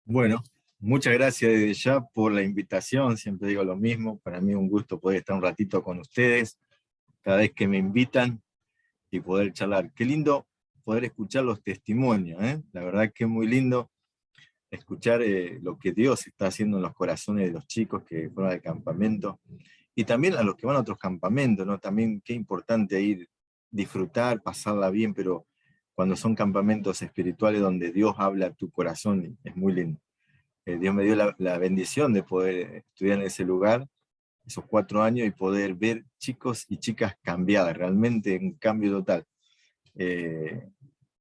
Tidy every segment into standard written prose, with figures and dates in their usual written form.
Bueno, muchas gracias desde ya por la invitación, siempre digo lo mismo, para mí es un gusto poder estar un ratito con ustedes, cada vez que me invitan y poder charlar. Qué lindo poder escuchar los testimonios, ¿eh? La verdad que es muy lindo escuchar lo que Dios está haciendo en los corazones de los chicos que fueron al campamento, y también a los que van a otros campamentos, ¿no? También qué importante ir, disfrutar, pasarla bien, pero cuando son campamentos espirituales donde Dios habla a tu corazón, es muy lindo. Dios me dio la bendición de poder estudiar en ese lugar, esos 4 años, y poder ver chicos y chicas cambiadas, realmente un cambio total. Eh,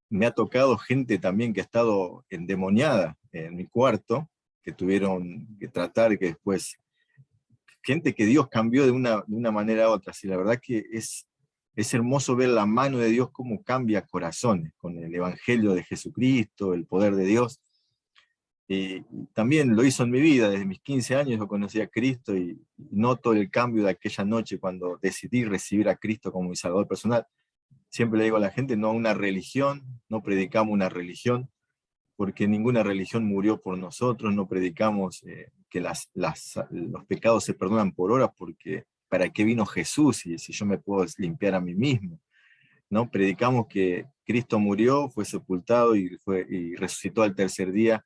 Me ha tocado gente también que ha estado endemoniada en mi cuarto, que tuvieron que tratar, que después, gente que Dios cambió de una manera a otra. Sí, la verdad que es hermoso ver la mano de Dios cómo cambia corazones, con el Evangelio de Jesucristo, el poder de Dios. Y también lo hizo en mi vida, desde mis 15 años yo conocí a Cristo y noto el cambio de aquella noche cuando decidí recibir a Cristo como mi Salvador personal. Siempre le digo a la gente, no una religión, no predicamos una religión, porque ninguna religión murió por nosotros, no predicamos que los pecados se perdonan por horas, porque ¿para qué vino Jesús si yo me puedo limpiar a mí mismo? ¿No? Predicamos que Cristo murió, fue sepultado y resucitó al tercer día,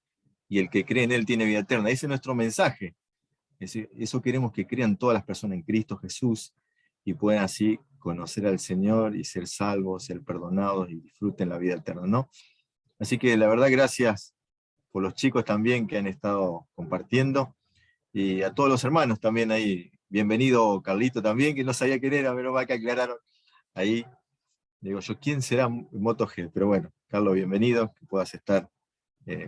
y el que cree en él tiene vida eterna. Ese es nuestro mensaje. Eso queremos que crean todas las personas en Cristo Jesús y puedan así conocer al Señor y ser salvos, ser perdonados y disfruten la vida eterna, ¿no? Así que la verdad, gracias por los chicos también que han estado compartiendo, y a todos los hermanos también ahí. Bienvenido Carlito también, que no sabía quién era, pero va que aclararon ahí. Digo yo, ¿quién será MotoG? Pero bueno, Carlos, bienvenido, que puedas estar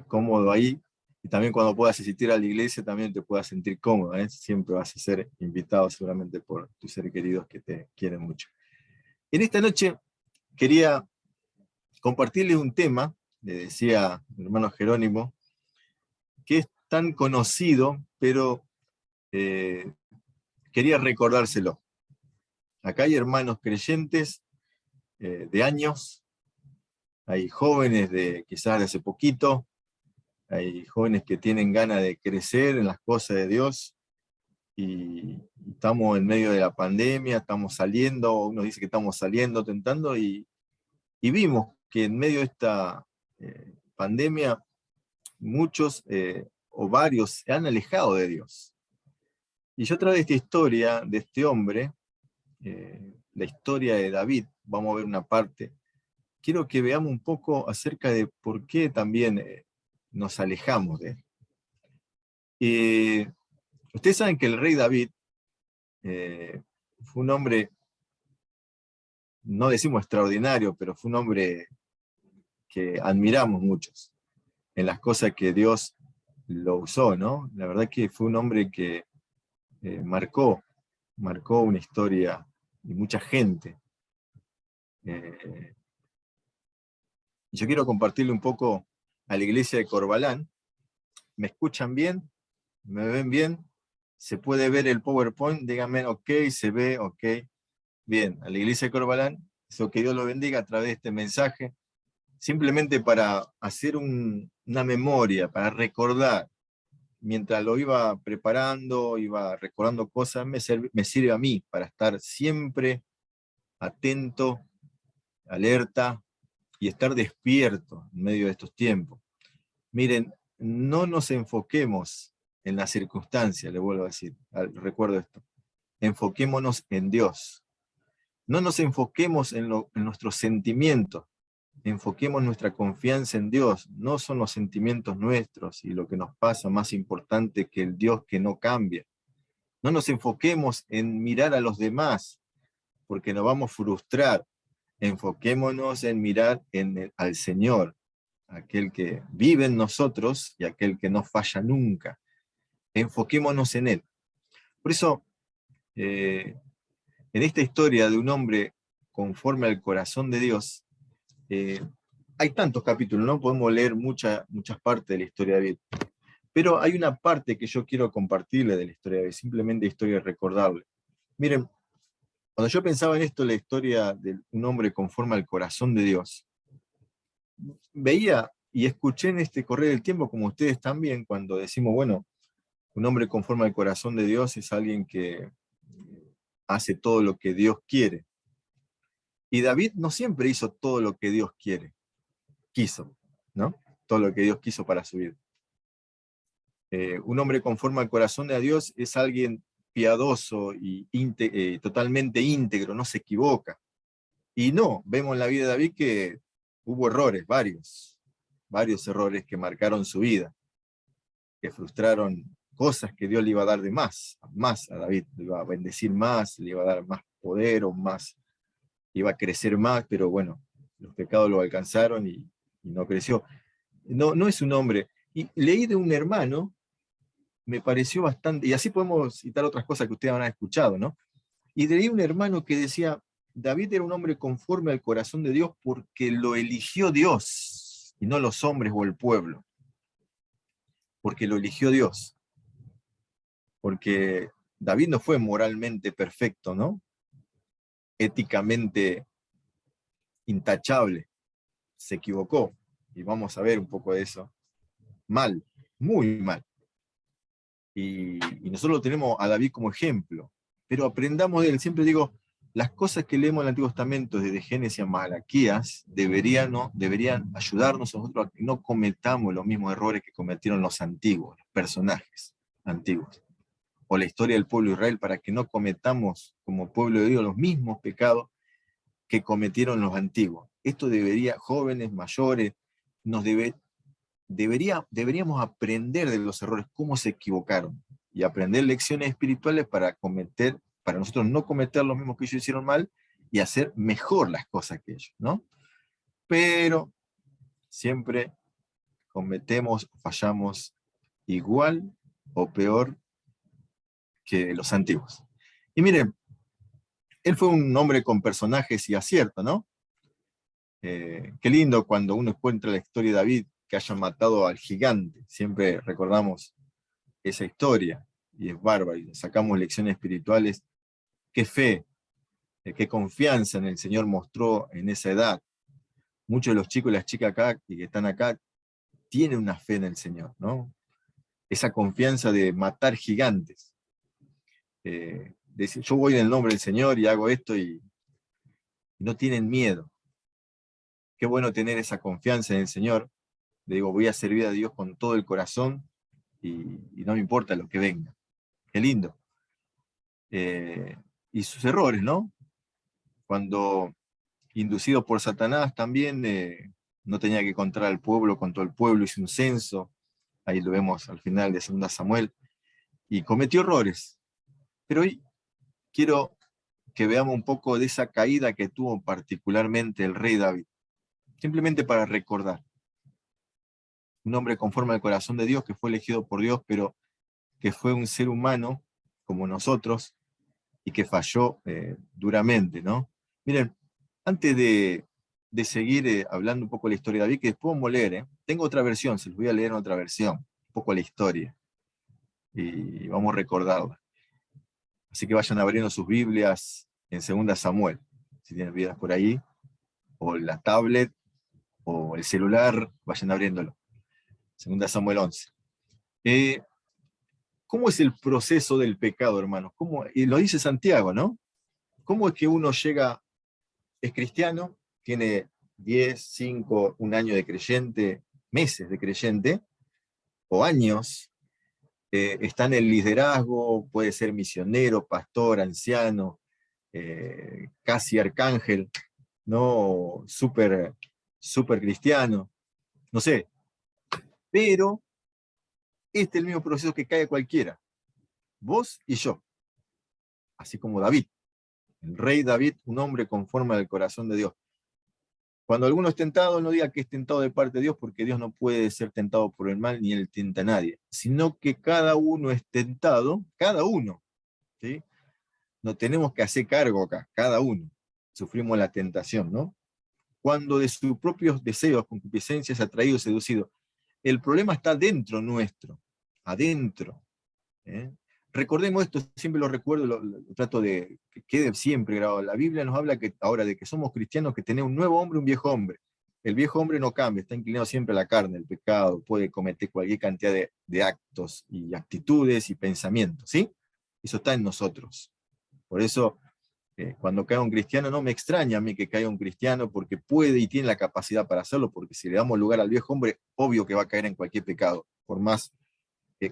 cómodo ahí, y también cuando puedas asistir a la iglesia también te puedas sentir cómodo, ¿eh? Siempre vas a ser invitado seguramente por tus seres queridos que te quieren mucho. En esta noche quería compartirles un tema, le decía mi hermano Jerónimo, que es tan conocido, pero eh, quería recordárselo. Acá hay hermanos creyentes de años, hay jóvenes de quizás de hace poquito, hay jóvenes que tienen ganas de crecer en las cosas de Dios, y estamos en medio de la pandemia, estamos saliendo, uno dice que estamos saliendo, tentando, y vimos que en medio de esta pandemia muchos o varios se han alejado de Dios. Y yo traigo esta historia de este hombre, la historia de David, vamos a ver una parte. Quiero que veamos un poco acerca de por qué también nos alejamos de él. Ustedes saben que el rey David eh, fue un hombre, no decimos extraordinario, pero fue un hombre que admiramos muchos en las cosas que Dios lo usó, ¿no? La verdad que fue un hombre que marcó una historia y mucha gente. Eh, yo quiero compartirle un poco a la iglesia de Corbalán. ¿Me escuchan bien? ¿Me ven bien? ¿Se puede ver el PowerPoint? Díganme, ok, se ve, ok. Bien, a la iglesia de Corbalán, eso, que Dios lo bendiga a través de este mensaje, simplemente para hacer una memoria, para recordar. Mientras lo iba preparando, iba recordando cosas, me sirve a mí para estar siempre atento, alerta, y estar despierto en medio de estos tiempos. Miren, no nos enfoquemos en las circunstancias, le vuelvo a decir, recuerdo esto, enfoquémonos en Dios. No nos enfoquemos en nuestros sentimientos, enfoquemos nuestra confianza en Dios. No son los sentimientos nuestros y lo que nos pasa más importante que el Dios que no cambia. No nos enfoquemos en mirar a los demás, porque nos vamos a frustrar. Enfoquémonos en mirar al Señor, aquel que vive en nosotros y aquel que no falla nunca. Enfoquémonos en Él. Por eso, en esta historia de un hombre conforme al corazón de Dios, eh, hay tantos capítulos, no podemos leer muchas partes de la historia de David, pero hay una parte que yo quiero compartirle de la historia de David, simplemente historia de recordarle. Miren, cuando yo pensaba en esto, la historia de un hombre conforme al corazón de Dios, veía Y escuché en este correr del tiempo, como ustedes también, cuando decimos, bueno, un hombre conforme al corazón de Dios es alguien que hace todo lo que Dios quiere. Y David no siempre hizo todo lo que Dios quiso, ¿no? Todo lo que Dios quiso para su vida. Un hombre conforme al corazón de Dios es alguien piadoso y totalmente íntegro, no se equivoca. Y no, vemos en la vida de David que hubo errores, varios errores que marcaron su vida, que frustraron cosas que Dios le iba a dar de más a David, le iba a bendecir más, le iba a dar más poder o más, iba a crecer más, pero bueno, los pecados lo alcanzaron y no creció. No es un hombre. Y leí de un hermano, me pareció bastante, y así podemos citar otras cosas que ustedes habrán escuchado, ¿no? Y leí un hermano que decía, David era un hombre conforme al corazón de Dios porque lo eligió Dios, y no los hombres o el pueblo, porque lo eligió Dios. Porque David no fue moralmente perfecto, ¿no? Éticamente intachable, se equivocó, y vamos a ver un poco de eso. Mal, muy mal. Y nosotros lo tenemos a David como ejemplo, pero aprendamos de él. Siempre digo, las cosas que leemos en el Antiguo Testamento, desde Génesis a Malaquías, deberían ayudarnos a nosotros a que no cometamos los mismos errores que cometieron los antiguos, los personajes antiguos, o la historia del pueblo de Israel, para que no cometamos como pueblo de Dios los mismos pecados que cometieron los antiguos. Esto debería, jóvenes, mayores, deberíamos aprender de los errores, cómo se equivocaron, y aprender lecciones espirituales para nosotros no cometer los mismos que ellos hicieron mal, y hacer mejor las cosas que ellos, ¿no? Pero siempre fallamos igual o peor que los antiguos. Y miren, él fue un hombre con personajes y acierto, ¿no? Qué lindo cuando uno encuentra la historia de David, que haya matado al gigante. Siempre recordamos esa historia, y es bárbaro, y sacamos lecciones espirituales. Qué fe, qué confianza en el Señor mostró en esa edad. Muchos de los chicos y las chicas acá, y que están acá, tienen una fe en el Señor, ¿no? Esa confianza de matar gigantes. Decir, yo voy en el nombre del Señor y hago esto, y no tienen miedo. Qué bueno tener esa confianza en el Señor. Le digo, voy a servir a Dios con todo el corazón, y no me importa lo que venga. Qué lindo. Y sus errores, ¿no? Cuando, inducido por Satanás también, no tenía que contar al pueblo, contó al pueblo, hizo un censo, ahí lo vemos al final de 2 Samuel, y cometió errores. Pero hoy quiero que veamos un poco de esa caída que tuvo particularmente el rey David, simplemente para recordar. Un hombre conforme al corazón de Dios, que fue elegido por Dios, pero que fue un ser humano como nosotros, y que falló duramente, ¿no? Miren, antes de seguir hablando un poco de la historia de David, que después vamos a leer, tengo otra versión, se los voy a leer en otra versión, un poco la historia, y vamos a recordarla. Así que vayan abriendo sus Biblias en 2 Samuel, si tienen Biblias por ahí, o la tablet, o el celular, vayan abriéndolo. 2 Samuel 11. ¿Cómo es el proceso del pecado, hermanos? Y lo dice Santiago, ¿no? ¿Cómo es que uno es cristiano, tiene 10, 5, un año de creyente, meses de creyente, o años, está en el liderazgo, puede ser misionero, pastor, anciano, casi arcángel, ¿no? Súper cristiano, no sé, pero este es el mismo proceso que cae cualquiera, vos y yo, así como David, el rey David, un hombre conforme al corazón de Dios. Cuando alguno es tentado, no diga que es tentado de parte de Dios, porque Dios no puede ser tentado por el mal, ni él tienta a nadie, sino que cada uno es tentado, cada uno, ¿sí? No tenemos que hacer cargo acá, cada uno sufrimos la tentación, ¿no? Cuando de sus propios deseos, concupiscencias, atraído, seducido. El problema está dentro nuestro, adentro. Recordemos esto, siempre lo recuerdo, lo trato de que quede siempre grabado. La Biblia nos habla ahora de que somos cristianos, que tenemos un nuevo hombre, un viejo hombre. el viejo hombre no cambia, está inclinado siempre a la carne, el pecado, puede cometer cualquier cantidad de actos y actitudes y pensamientos, ¿sí? Eso está en nosotros. Por eso, cuando cae un cristiano, no me extraña a mí que caiga un cristiano, porque puede y tiene la capacidad para hacerlo, porque si le damos lugar al viejo hombre, obvio que va a caer en cualquier pecado, por más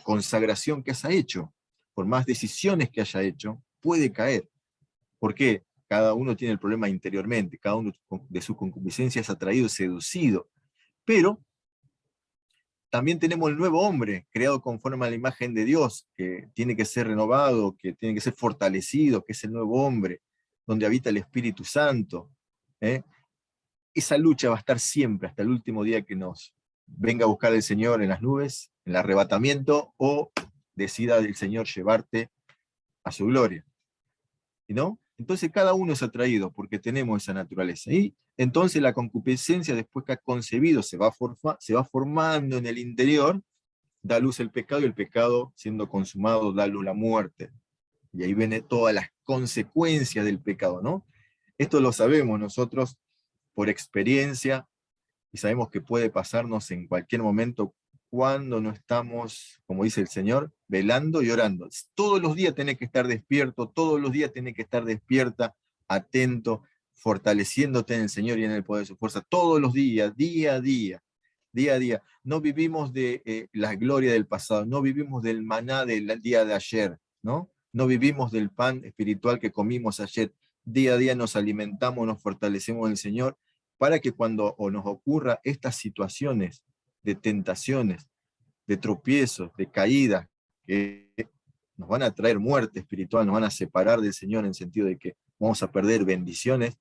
consagración que haya hecho, por más decisiones que haya hecho, puede caer. ¿Por qué? Cada uno tiene el problema interiormente, cada uno de sus concupiscencias es atraído, seducido. Pero también tenemos el nuevo hombre, creado conforme a la imagen de Dios, que tiene que ser renovado, que tiene que ser fortalecido, que es el nuevo hombre, donde habita el Espíritu Santo. ¿eh? Esa lucha va a estar siempre, hasta el último día que nos venga a buscar el Señor en las nubes, en el arrebatamiento, o decida el Señor llevarte a su gloria. ¿No? Entonces cada uno es atraído porque tenemos esa naturaleza. Y entonces la concupiscencia, después que ha concebido, se va formando en el interior, da luz el pecado, y el pecado, siendo consumado, da luz la muerte. Y ahí vienen todas las consecuencias del pecado, ¿no? Esto lo sabemos nosotros por experiencia, y sabemos que puede pasarnos en cualquier momento cuando no estamos, como dice el Señor, velando y orando. Todos los días tenés que estar despierto, todos los días tenés que estar despierta, atento, fortaleciéndote en el Señor y en el poder de su fuerza, todos los días, día a día, día a día. No vivimos de la gloria del pasado, no vivimos del maná del día de ayer, ¿no? No vivimos del pan espiritual que comimos ayer. Día a día nos alimentamos, nos fortalecemos en el Señor, para que cuando nos ocurra estas situaciones de tentaciones, de tropiezos, de caídas, que nos van a traer muerte espiritual, nos van a separar del Señor en el sentido de que vamos a perder bendiciones,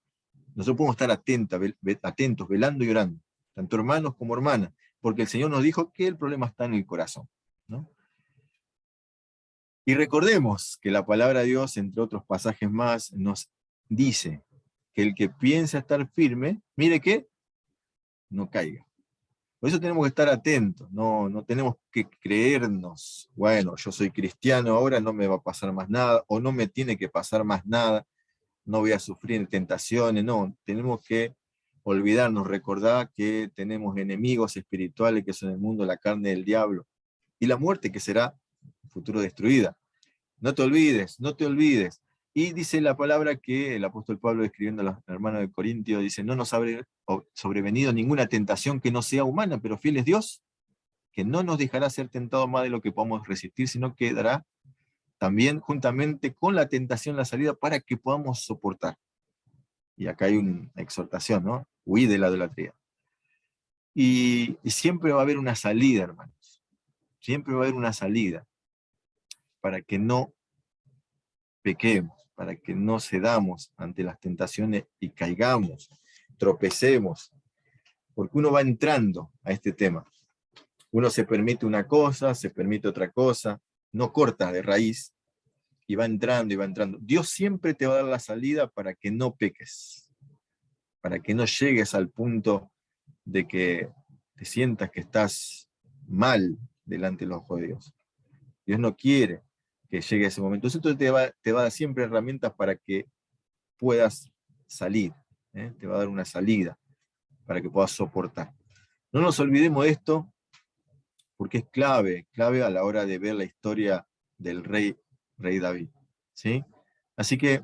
nosotros podemos estar atentos, velando y orando, tanto hermanos como hermanas, porque el Señor nos dijo que el problema está en el corazón, ¿no? Y recordemos que la palabra de Dios, entre otros pasajes más, nos dice que el que piensa estar firme, mire que no caiga. Por eso tenemos que estar atentos, no tenemos que creernos, bueno, yo soy cristiano ahora, no me va a pasar más nada, o no me tiene que pasar más nada, no voy a sufrir tentaciones, no, tenemos que olvidarnos, recordar que tenemos enemigos espirituales que son el mundo, la carne del diablo, y la muerte que será futuro destruida. No te olvides, no te olvides. Y dice la palabra que el apóstol Pablo, escribiendo a los hermanos de Corintio, dice, no nos ha sobrevenido ninguna tentación que no sea humana, pero fiel es Dios, que no nos dejará ser tentados más de lo que podamos resistir, sino que dará también juntamente con la tentación la salida para que podamos soportar. Y acá hay una exhortación, ¿no? Huí de la idolatría. Y siempre va a haber una salida, hermanos. Siempre va a haber una salida para que no pequemos, para que no cedamos ante las tentaciones y caigamos, tropecemos, porque uno va entrando a este tema. Uno se permite una cosa, se permite otra cosa, no corta de raíz, y va entrando y va entrando. Dios siempre te va a dar la salida para que no peques, para que no llegues al punto de que te sientas que estás mal delante de los ojos de Dios. Dios no quiere que llegue ese momento. Entonces te va a dar siempre herramientas para que puedas salir, te va a dar una salida para que puedas soportar. No nos olvidemos de esto, porque es clave a la hora de ver la historia del rey David, ¿sí? Así que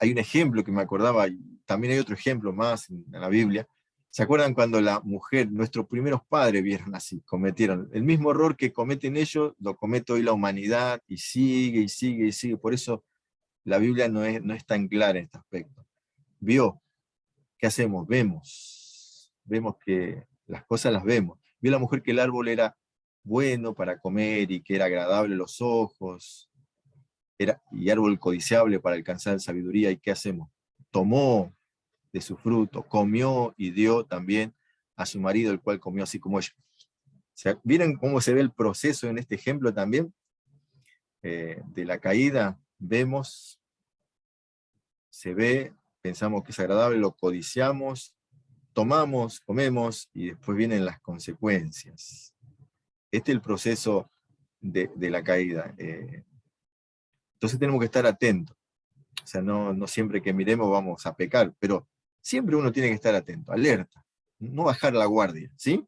hay un ejemplo que me acordaba, y también hay otro ejemplo más en la Biblia. ¿Se acuerdan cuando la mujer, nuestros primeros padres vieron así, cometieron el mismo error que cometen ellos, lo comete hoy la humanidad, y sigue, y sigue, y sigue? Por eso la Biblia no es tan clara en este aspecto. Vio, ¿qué hacemos? Vemos que las cosas las vemos. Vio la mujer que el árbol era bueno para comer y que era agradable a los ojos, y árbol codiciable para alcanzar sabiduría. ¿Y qué hacemos? Tomó de su fruto, comió y dio también a su marido, el cual comió así como ella. O sea, ¿vieron cómo se ve el proceso en este ejemplo también? De la caída, vemos, se ve, pensamos que es agradable, lo codiciamos, tomamos, comemos, y después vienen las consecuencias. Este es el proceso de la caída. Entonces tenemos que estar atentos. O sea, no siempre que miremos vamos a pecar, pero siempre uno tiene que estar atento, alerta, no bajar la guardia, ¿sí?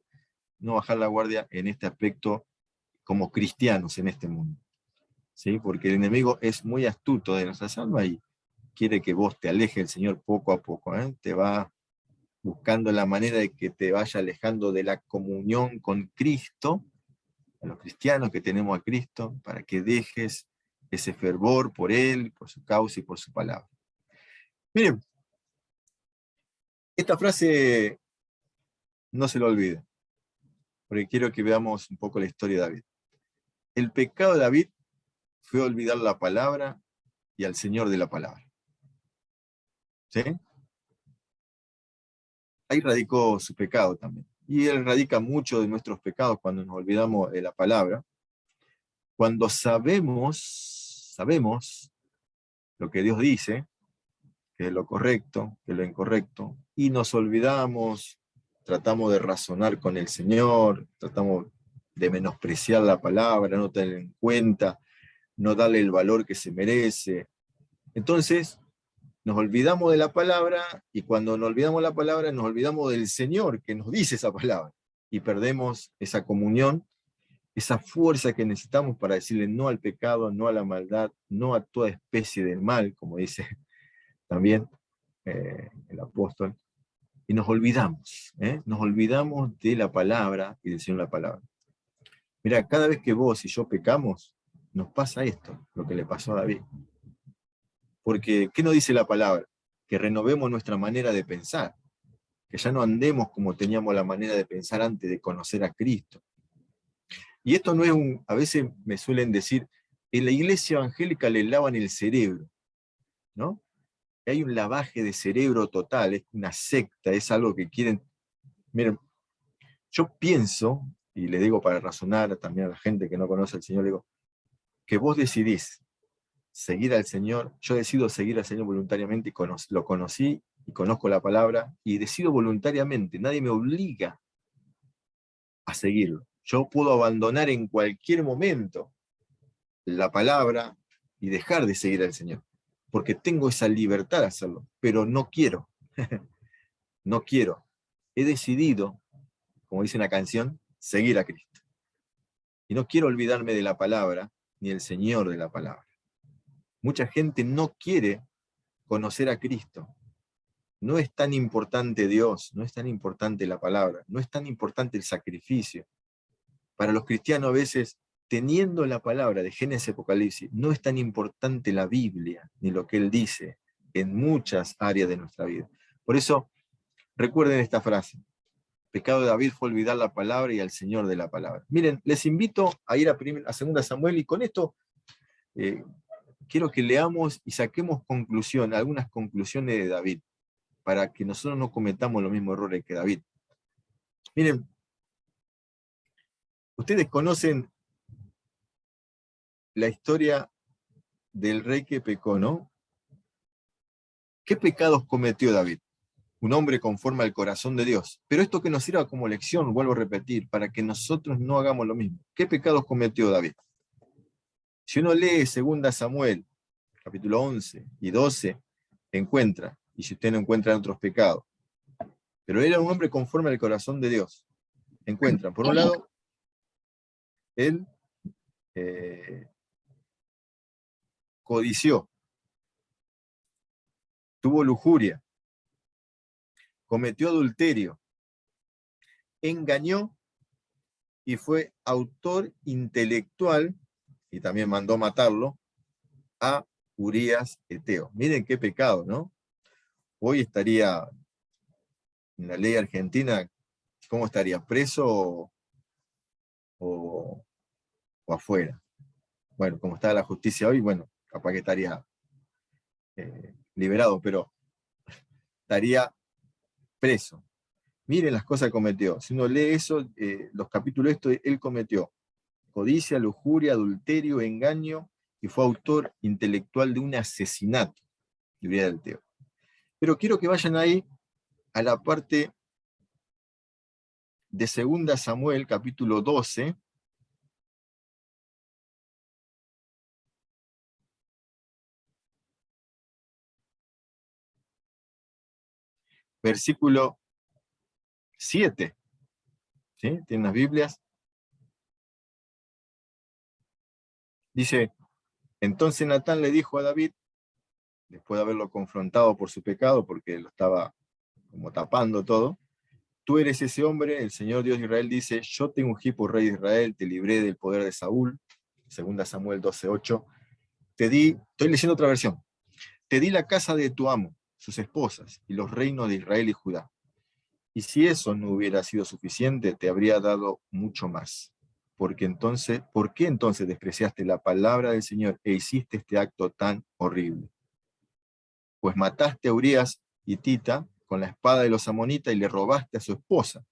No bajar la guardia en este aspecto como cristianos en este mundo, ¿sí? Porque el enemigo es muy astuto de nuestras almas y quiere que vos te alejes del Señor poco a poco, ¿eh? Te va buscando la manera de que te vaya alejando de la comunión con Cristo, a los cristianos que tenemos a Cristo, para que dejes ese fervor por Él, por su causa y por su palabra. Miren, esta frase no se lo olviden, porque quiero que veamos un poco la historia de David. El pecado de David fue olvidar la palabra y al Señor de la palabra. ¿Sí? Ahí radicó su pecado también. Y Él radica mucho de nuestros pecados cuando nos olvidamos de la palabra. Cuando sabemos lo que Dios dice, que es lo correcto, que es lo incorrecto, y nos olvidamos, tratamos de razonar con el Señor, tratamos de menospreciar la palabra, no tener en cuenta, no darle el valor que se merece. Entonces, nos olvidamos de la palabra, y cuando nos olvidamos de la palabra, nos olvidamos del Señor que nos dice esa palabra, y perdemos esa comunión, esa fuerza que necesitamos para decirle no al pecado, no a la maldad, no a toda especie de mal, como dice también el apóstol, y nos olvidamos de la palabra y del Señor la palabra. Mira, cada vez que vos y yo pecamos, nos pasa esto, lo que le pasó a David. Porque, ¿qué nos dice la palabra? Que renovemos nuestra manera de pensar, que ya no andemos como teníamos la manera de pensar antes de conocer a Cristo. Y esto no es a veces me suelen decir, en la iglesia evangélica le lavan el cerebro, ¿no? Hay un lavaje de cerebro total, es una secta, es algo que quieren. Miren, yo pienso, y le digo para razonar también a la gente que no conoce al Señor, le digo, que vos decidís seguir al Señor, yo decido seguir al Señor voluntariamente y lo conocí y conozco la palabra y decido voluntariamente, nadie me obliga a seguirlo. Yo puedo abandonar en cualquier momento la palabra y dejar de seguir al Señor, porque tengo esa libertad de hacerlo, pero no quiero, no quiero. He decidido, como dice una canción, seguir a Cristo. Y no quiero olvidarme de la palabra, ni el Señor de la palabra. Mucha gente no quiere conocer a Cristo. No es tan importante Dios, no es tan importante la palabra, no es tan importante el sacrificio. Para los cristianos a veces, teniendo la palabra de Génesis y Apocalipsis, no es tan importante la Biblia, ni lo que Él dice en muchas áreas de nuestra vida. Por eso, recuerden esta frase. Pecado de David fue olvidar la palabra y al Señor de la palabra. Miren, les invito a ir a 2 Samuel, y con esto quiero que leamos y saquemos algunas conclusiones de David, para que nosotros no cometamos los mismos errores que David. Miren, ustedes conocen la historia del rey que pecó, ¿no? ¿Qué pecados cometió David? Un hombre conforme al corazón de Dios. Pero esto que nos sirva como lección, vuelvo a repetir, para que nosotros no hagamos lo mismo. ¿Qué pecados cometió David? Si uno lee 2 Samuel, capítulo 11 y 12, encuentra, y si usted no encuentra otros pecados, pero era un hombre conforme al corazón de Dios. Encuentran, por un lado, él codició, tuvo lujuria, cometió adulterio, engañó y fue autor intelectual, y también mandó matarlo, a Urías Eteo. Miren qué pecado, ¿no? Hoy estaría en la ley argentina, ¿cómo estaría? ¿Preso o afuera? Bueno, como está la justicia hoy, bueno, capaz que estaría liberado, pero estaría preso. Miren las cosas que cometió. Si uno lee eso, los capítulos estos, él cometió codicia, lujuria, adulterio, engaño, y fue autor intelectual de un asesinato de Urias del Teo. Pero quiero que vayan ahí a la parte de 2 Samuel, capítulo 12, versículo 7. ¿Sí? ¿Tienen las Biblias? Dice, entonces Natán le dijo a David, después de haberlo confrontado por su pecado, porque lo estaba como tapando todo, tú eres ese hombre, el Señor Dios de Israel dice, yo te ungí por rey de Israel, te libré del poder de Saúl, 2 Samuel 12:8, te di, estoy leyendo otra versión, te di la casa de tu amo, sus esposas, y los reinos de Israel y Judá. Y si eso no hubiera sido suficiente, te habría dado mucho más. ¿Por qué entonces despreciaste la palabra del Señor e hiciste este acto tan horrible? Pues mataste a Urías hitita con la espada de los amonitas y le robaste a su esposa.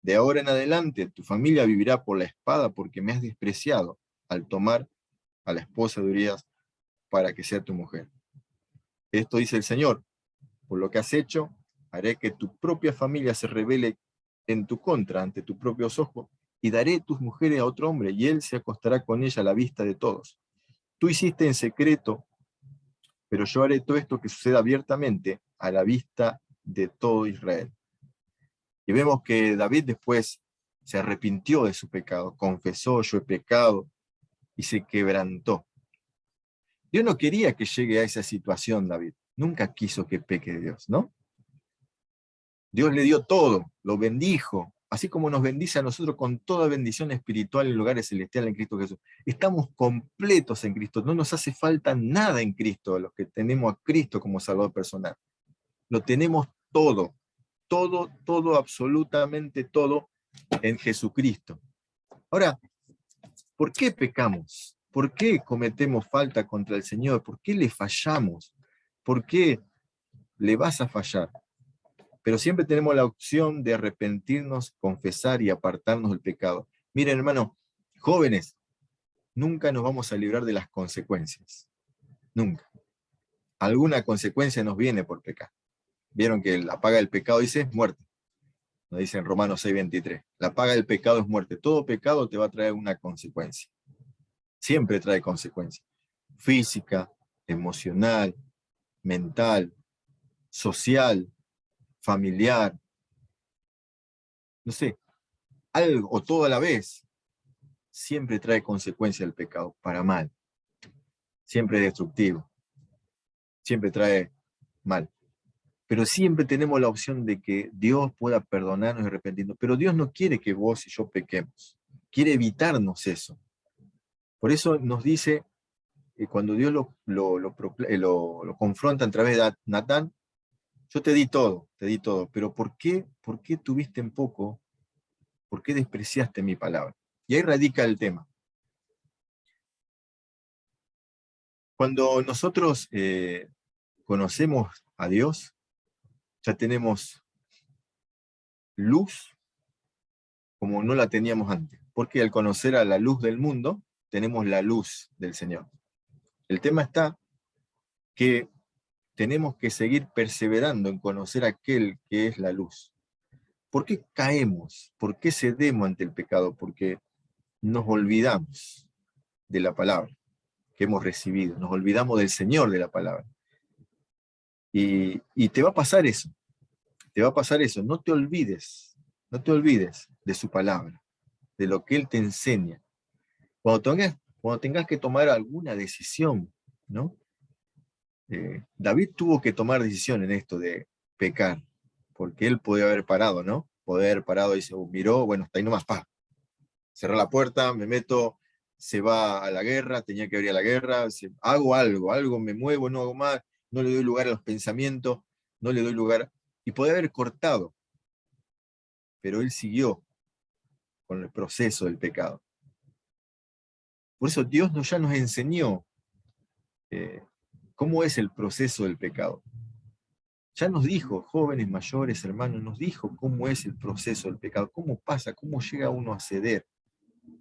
De ahora en adelante tu familia vivirá por la espada porque me has despreciado al tomar a la esposa de Urías para que sea tu mujer. Esto dice el Señor, por lo que has hecho, haré que tu propia familia se rebele en tu contra ante tus propios ojos y daré tus mujeres a otro hombre y él se acostará con ella a la vista de todos. Tú hiciste en secreto, pero yo haré todo esto que suceda abiertamente a la vista de todo Israel. Y vemos que David después se arrepintió de su pecado, confesó, yo he pecado, y se quebrantó. Dios no quería que llegue a esa situación, David. Nunca quiso que peque Dios, ¿no? Dios le dio todo, lo bendijo, así como nos bendice a nosotros con toda bendición espiritual en lugares celestiales en Cristo Jesús. Estamos completos en Cristo, no nos hace falta nada en Cristo, los que tenemos a Cristo como Salvador personal. Lo tenemos todo, todo, todo, absolutamente todo en Jesucristo. Ahora, ¿por qué pecamos? ¿Por qué cometemos falta contra el Señor? ¿Por qué le fallamos? ¿Por qué le vas a fallar? Pero siempre tenemos la opción de arrepentirnos, confesar y apartarnos del pecado. Miren, hermano, jóvenes, nunca nos vamos a librar de las consecuencias. Nunca. Alguna consecuencia nos viene por pecar. Vieron que la paga del pecado dice muerte. Nos dice en Romanos 6:23. La paga del pecado es muerte. Todo pecado te va a traer una consecuencia. Siempre trae consecuencias. Física, emocional, mental, social, familiar, no sé, algo o todo a la vez. Siempre trae consecuencia el pecado, para mal. Siempre es destructivo. Siempre trae mal. Pero siempre tenemos la opción de que Dios pueda perdonarnos y arrepentirnos. Pero Dios no quiere que vos y yo pequemos. Quiere evitarnos eso. Por eso nos dice, cuando Dios lo confronta a través de Natán, yo te di todo, pero ¿por qué tuviste en poco? ¿Por qué despreciaste mi palabra? Y ahí radica el tema. Cuando nosotros conocemos a Dios, ya tenemos luz como no la teníamos antes. Porque al conocer a la luz del mundo, tenemos la luz del Señor. El tema está que tenemos que seguir perseverando en conocer a aquel que es la luz. ¿Por qué caemos? ¿Por qué cedemos ante el pecado? Porque nos olvidamos de la palabra que hemos recibido, nos olvidamos del Señor de la palabra. Y te va a pasar eso, no te olvides de su palabra, de lo que Él te enseña. Cuando tengas que tomar alguna decisión, ¿no? David tuvo que tomar decisión en esto de pecar, porque él podía haber parado, ¿no? Podía haber parado y se miró, bueno, hasta ahí nomás, cerré la puerta, me meto, se va a la guerra, tenía que ir a la guerra, hago algo, me muevo, no hago más, no le doy lugar a los pensamientos, no le doy lugar, y podía haber cortado, pero él siguió con el proceso del pecado. Por eso Dios ya nos enseñó cómo es el proceso del pecado. Ya nos dijo, jóvenes, mayores, hermanos, nos dijo cómo es el proceso del pecado, cómo pasa, cómo llega uno a ceder.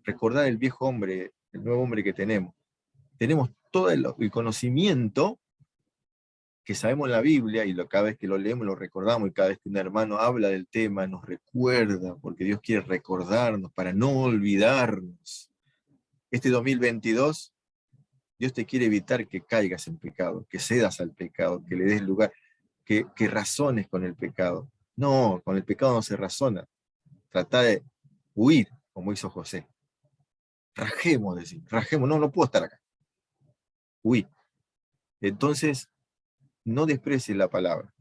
Recordar el viejo hombre, el nuevo hombre que tenemos. Tenemos todo el conocimiento que sabemos en la Biblia, y cada vez que lo leemos lo recordamos, y cada vez que un hermano habla del tema nos recuerda, porque Dios quiere recordarnos para no olvidarnos. Este 2022, Dios te quiere evitar que caigas en pecado, que cedas al pecado, que le des lugar. que razones con el pecado. No, con el pecado no se razona. Trata de huir, como hizo José. Rajemos, decir, rajemos, no puedo estar acá. Huir. Entonces, no desprecies la palabra,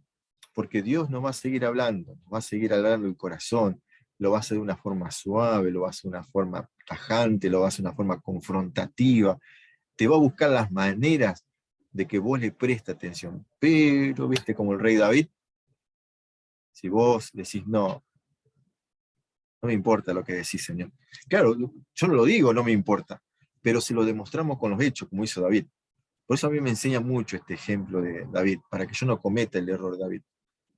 porque Dios nos va a seguir hablando, nos va a seguir hablando el corazón, lo va a hacer de una forma suave, lo va a hacer de una forma tajante, lo va a hacer de una forma confrontativa, te va a buscar las maneras de que vos le prestes atención. Pero, viste, como el rey David, si vos decís, no me importa lo que decís, Señor. Claro, yo no lo digo, no me importa, pero se lo demostramos con los hechos, como hizo David. Por eso a mí me enseña mucho este ejemplo de David, para que yo no cometa el error de David.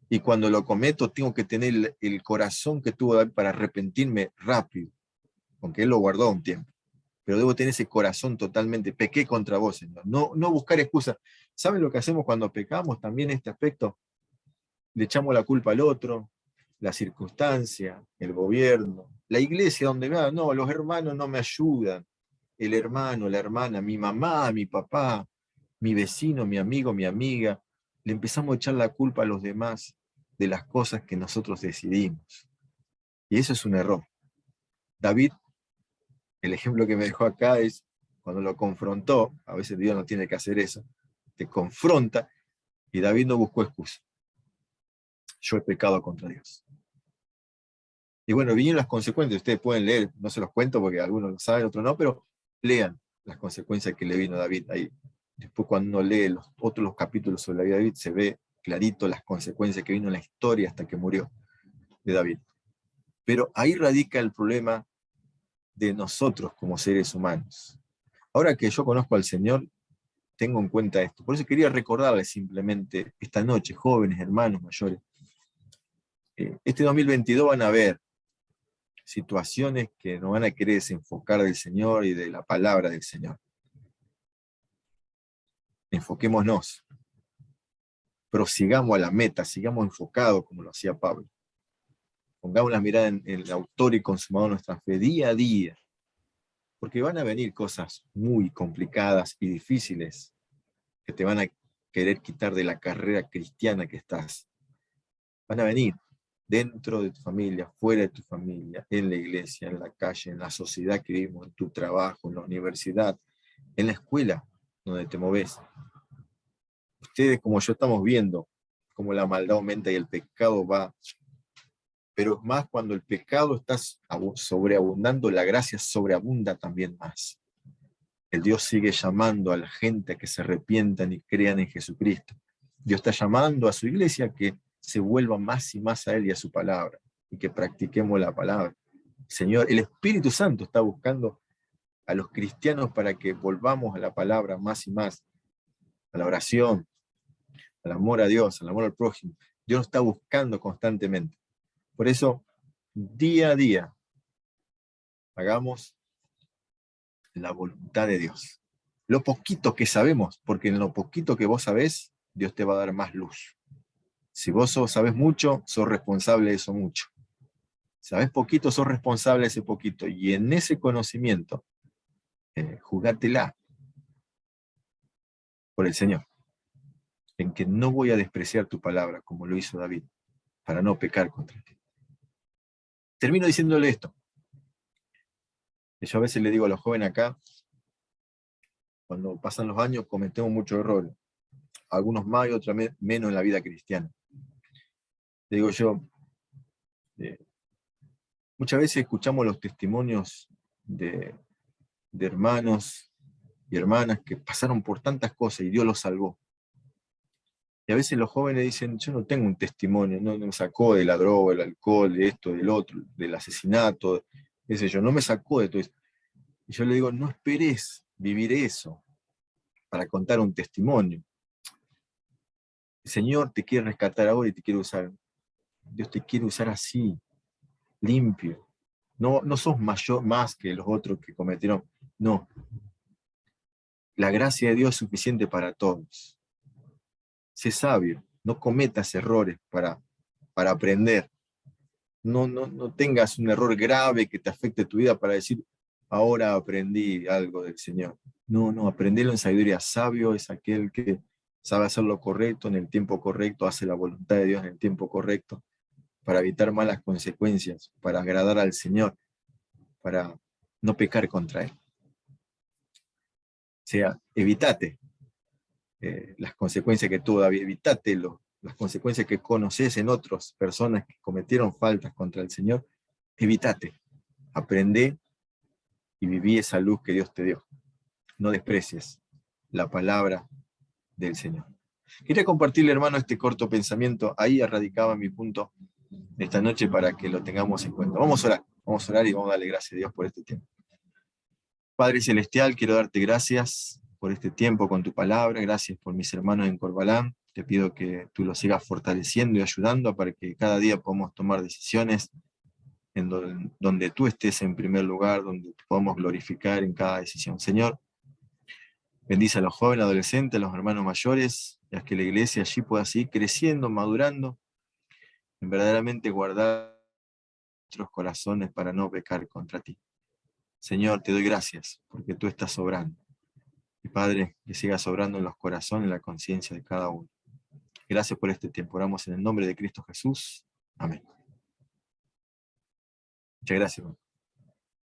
Y cuando lo cometo, tengo que tener el corazón que tuvo David para arrepentirme rápido, aunque él lo guardó un tiempo. Pero debo tener ese corazón totalmente, pequé contra vos, Señor. No buscar excusas. ¿Saben lo que hacemos cuando pecamos? También este aspecto, le echamos la culpa al otro, la circunstancia, el gobierno, la iglesia donde va, no, los hermanos no me ayudan, el hermano, la hermana, mi mamá, mi papá, mi vecino, mi amigo, mi amiga, le empezamos a echar la culpa a los demás de las cosas que nosotros decidimos. Y eso es un error. David, el ejemplo que me dejó acá es cuando lo confrontó, a veces Dios no tiene que hacer eso, te confronta, y David no buscó excusa. Yo he pecado contra Dios. Y bueno, vienen las consecuencias, ustedes pueden leer, no se los cuento porque algunos lo saben, otros no, pero lean las consecuencias que le vino a David ahí. Después cuando uno lee los capítulos sobre la vida de David, se ve clarito las consecuencias que vino en la historia hasta que murió de David. Pero ahí radica el problema de nosotros como seres humanos. Ahora que yo conozco al Señor, tengo en cuenta esto. Por eso quería recordarles simplemente esta noche, jóvenes, hermanos, mayores, este 2022 van a ver situaciones que nos van a querer desenfocar del Señor y de la palabra del Señor. Enfoquémonos, prosigamos a la meta, sigamos enfocados como lo hacía Pablo. Pongamos la mirada en el autor y consumador de nuestra fe día a día, porque van a venir cosas muy complicadas y difíciles que te van a querer quitar de la carrera cristiana que estás. Van a venir dentro de tu familia, fuera de tu familia, en la iglesia, en la calle, en la sociedad que vivimos, en tu trabajo, en la universidad, en la escuela donde te moves. Ustedes, como yo, estamos viendo cómo la maldad aumenta y el pecado va. Pero es más cuando el pecado está sobreabundando, la gracia sobreabunda también más. El Dios sigue llamando a la gente a que se arrepientan y crean en Jesucristo. Dios está llamando a su iglesia a que se vuelva más y más a Él y a su palabra, y que practiquemos la palabra. Señor, el Espíritu Santo está buscando a los cristianos para que volvamos a la palabra más y más, a la oración, al amor a Dios, al amor al prójimo. Dios nos está buscando constantemente. Por eso, día a día, hagamos la voluntad de Dios. Lo poquito que sabemos, porque en lo poquito que vos sabés, Dios te va a dar más luz. Si vos sabés mucho, sos responsable de eso mucho. Sabés poquito, sos responsable de ese poquito. Y en ese conocimiento, jugátela por el Señor. En que no voy a despreciar tu palabra, como lo hizo David, para no pecar contra ti. Termino diciéndole esto. Yo a veces le digo a los jóvenes acá, cuando pasan los años cometemos muchos errores. Algunos más y otros menos en la vida cristiana. Le digo yo, muchas veces escuchamos los testimonios de hermanos y hermanas que pasaron por tantas cosas y Dios los salvó. Y a veces los jóvenes dicen, yo no tengo un testimonio, no me sacó de la droga, del alcohol, de esto, del otro, del asesinato, qué sé yo, no me sacó de todo eso. Y yo le digo, no esperes vivir eso para contar un testimonio. El Señor te quiere rescatar ahora y te quiere usar. Dios te quiere usar así, limpio. No sos más que los otros que cometieron. No. La gracia de Dios es suficiente para todos. Sé sabio, no cometas errores para aprender. No tengas un error grave que te afecte tu vida para decir, ahora aprendí algo del Señor. No, aprendelo en sabiduría. Sabio es aquel que sabe hacer lo correcto en el tiempo correcto, hace la voluntad de Dios en el tiempo correcto, para evitar malas consecuencias, para agradar al Señor, para no pecar contra Él. O sea, evítate las consecuencias que tuvo David, evítate las consecuencias que conoces en otras personas que cometieron faltas contra el Señor, evítate, aprende y viví esa luz que Dios te dio. No desprecies la palabra del Señor. Quería compartirle, hermano, este corto pensamiento. Ahí radicaba mi punto de esta noche para que lo tengamos en cuenta. Vamos a orar y vamos a darle gracias a Dios por este tiempo. Padre Celestial, quiero darte gracias por este tiempo con tu palabra, gracias por mis hermanos en Corbalán. Te pido que tú los sigas fortaleciendo y ayudando para que cada día podamos tomar decisiones en donde tú estés en primer lugar, donde podamos glorificar en cada decisión. Señor, bendice a los jóvenes, adolescentes, a los hermanos mayores, y haz que la iglesia allí pueda seguir creciendo, madurando, en verdaderamente guardar nuestros corazones para no pecar contra ti. Señor, te doy gracias porque tú estás sobrando. Y Padre, que sigas sobrando en los corazones, en la conciencia de cada uno. Gracias por este tiempo. Oramos en el nombre de Cristo Jesús. Amén. Muchas gracias, hermano.